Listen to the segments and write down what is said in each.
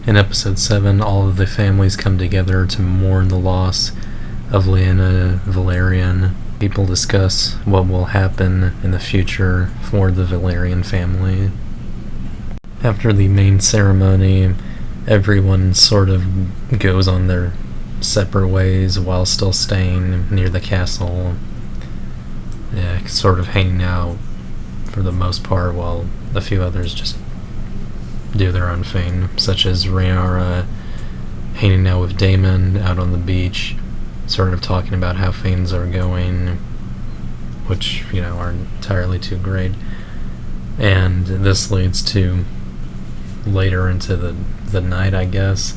In episode 7, all of the families come together to mourn the loss of Lyanna Velaryon. People discuss what will happen in the future for the Velaryon family. After the main ceremony, everyone sort of goes on their separate ways while still staying near the castle. Yeah, sort of hanging out for the most part, while a few others just do their own thing, such as Rhaenyra hanging out with Daemon out on the beach, sort of talking about how things are going, which, aren't entirely too great. And this leads to later into the night, I guess.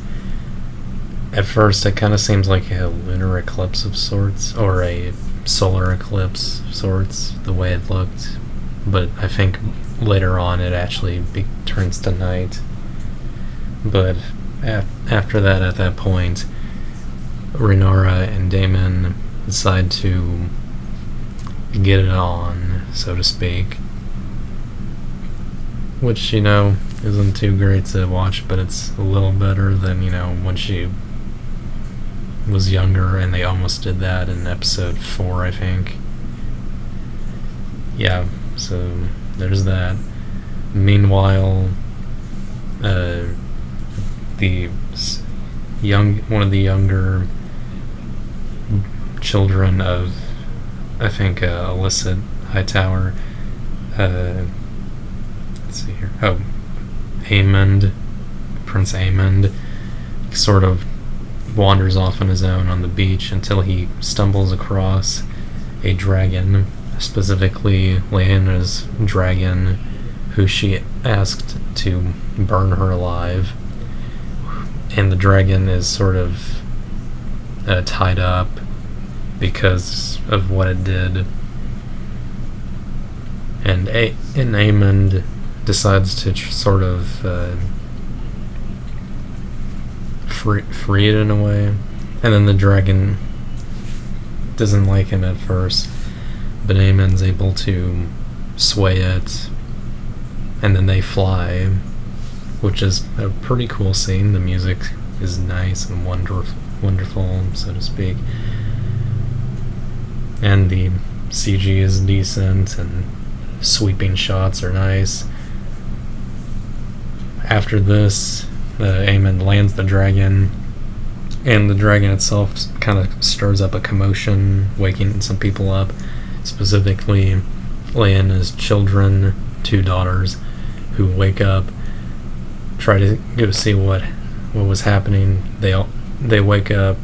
At first, it kind of seems like a lunar eclipse of sorts, or a solar eclipse of sorts, the way it looked. But I think later on it actually turns to night. But after that, at that point, Rhaenyra and Daemon decide to get it on, so to speak. Which, isn't too great to watch, but it's a little better than, when she was younger, and they almost did that in episode 4, I think. Yeah, so there's that. Meanwhile, one of the younger children of, I think, Alyssa Hightower, let's see here, Aemond, Prince Aemond, sort of wanders off on his own on the beach until he stumbles across a dragon, specifically Lyanna's dragon, who she asked to burn her alive. And the dragon is sort of tied up because of what it did. And Aemond decides to sort of free it in a way. And then the dragon doesn't like him at first, but Aemond's able to sway it, and then they fly, which is a pretty cool scene. The music is nice and wonderful, so to speak. And the CG is decent, and sweeping shots are nice. After this, Aemond lands the dragon, and the dragon itself kind of stirs up a commotion, waking some people up, specifically Lyanna's children, 2 daughters, who wake up, try to go see what was happening. They wake up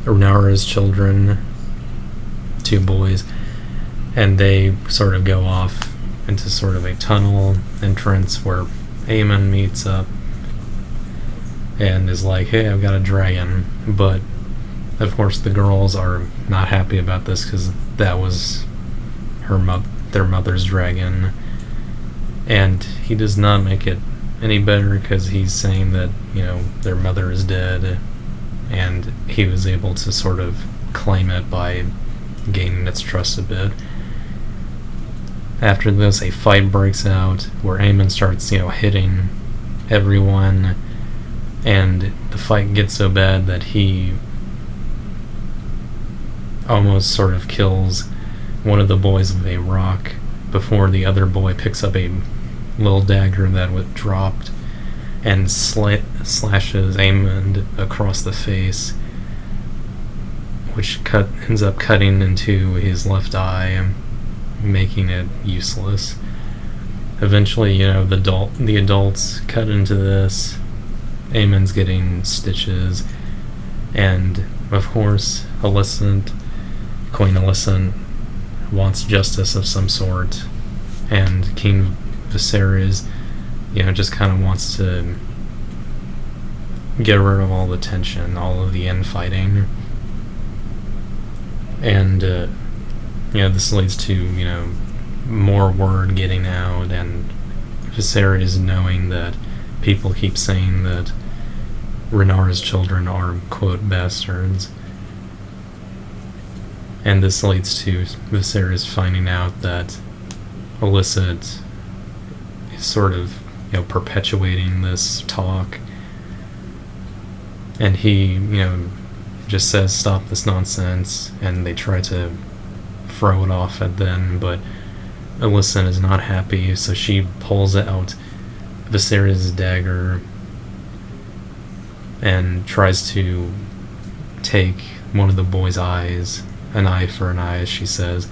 Rhaenyra's children, 2 boys, and they sort of go off into sort of a tunnel entrance where Aemond meets up and is like, hey, I've got a dragon. But of course the girls are not happy about this, because that was their mother's dragon. And he does not make it any better, because he's saying that, their mother is dead, and he was able to sort of claim it by gaining its trust a bit. After this, a fight breaks out where Aemond starts, hitting everyone, and the fight gets so bad that he almost sort of kills one of the boys with a rock before the other boy picks up a little dagger that was dropped and slashes Aemond across the face, which ends up cutting into his left eye, making it useless. Eventually, the adults cut into this. Aemond's getting stitches, and of course, Queen Alicent wants justice of some sort, and King Viserys, just kind of wants to get rid of all the tension, all of the infighting, and this leads to more word getting out, and Viserys knowing that people keep saying that Rhaenyra's children are, quote, bastards. And this leads to Viserys finding out that Alicent is sort of perpetuating this talk. And he, just says, stop this nonsense, and they try to throw it off at them, but Alysanne is not happy, so she pulls out Viserys' dagger and tries to take one of the boy's eyes, an eye for an eye, as she says,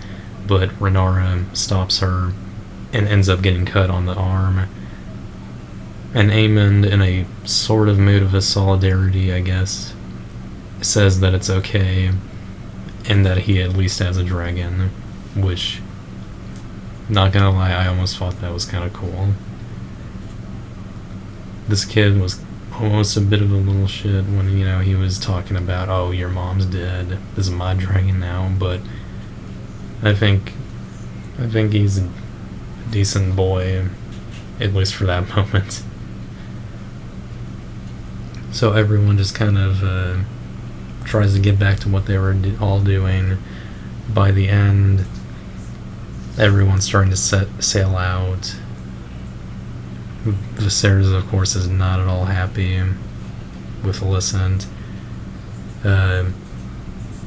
but Rhaenyra stops her and ends up getting cut on the arm. And Aemond, in a sort of mood of solidarity, I guess, says that it's okay and that he at least has a dragon, which, not gonna lie, I almost thought that was kind of cool. This kid was almost a bit of a little shit when, he was talking about, oh, your mom's dead, this is my dragon now, but I think he's a decent boy, at least for that moment. So everyone just kind of tries to get back to what they were all doing. By the end, everyone's starting to sail out. Viserys, of course, is not at all happy with Alysanne.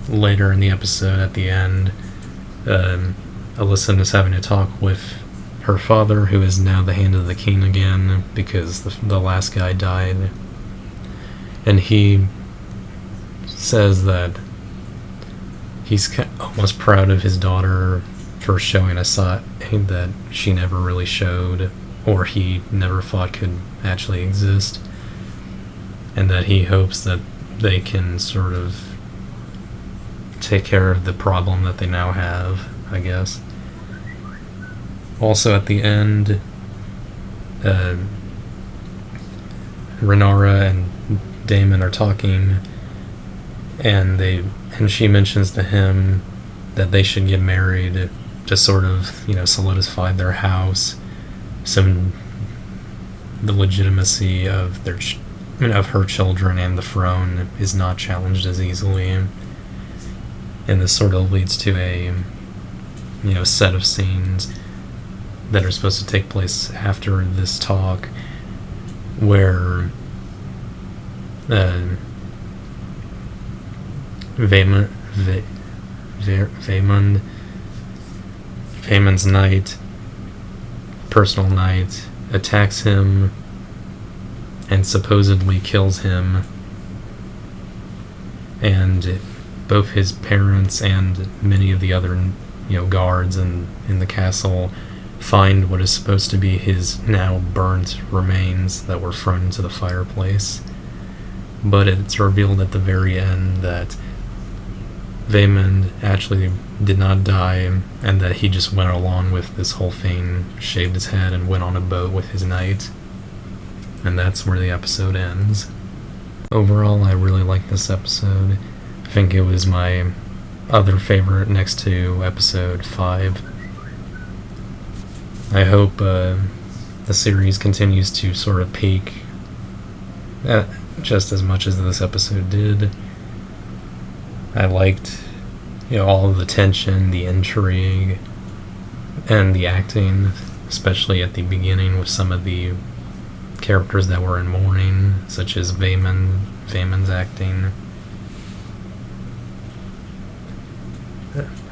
Later in the episode, at the end, Alysanne is having a talk with her father, who is now the Hand of the King again, because the last guy died. And he says that he's almost proud of his daughter for showing a side that she never really showed, or he never thought could actually exist, and that he hopes that they can sort of take care of the problem that they now have, I guess. Also, at the end, Rhaenyra and Daemon are talking, and she mentions to him that they should get married to sort of, solidify their house, so the legitimacy of of her children and the throne is not challenged as easily. And this sort of leads to a, set of scenes that are supposed to take place after this talk, where Vaemond's knight, personal knight, attacks him and supposedly kills him, and both his parents and many of the other guards in the castle find what is supposed to be his now burnt remains that were thrown into the fireplace. But it's revealed at the very end that Vaemond actually did not die, and that he just went along with this whole thing, shaved his head, and went on a boat with his knight. And that's where the episode ends. Overall, I really liked this episode. I think it was my other favorite next to episode 5. I hope the series continues to sort of peak just as much as this episode did. I liked, all of the tension, the intrigue, and the acting, especially at the beginning with some of the characters that were in mourning, such as Vaemond's acting.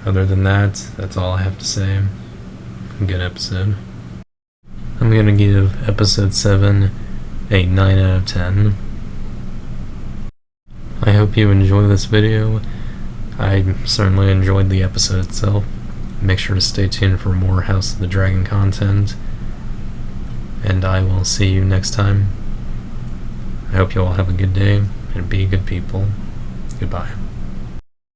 Other than that, that's all I have to say. Good episode. I'm gonna give episode 7 a 9 out of 10. I hope you enjoy this video. I certainly enjoyed the episode itself. Make sure to stay tuned for more House of the Dragon content, and I will see you next time. I hope you all have a good day, and be good people. Goodbye.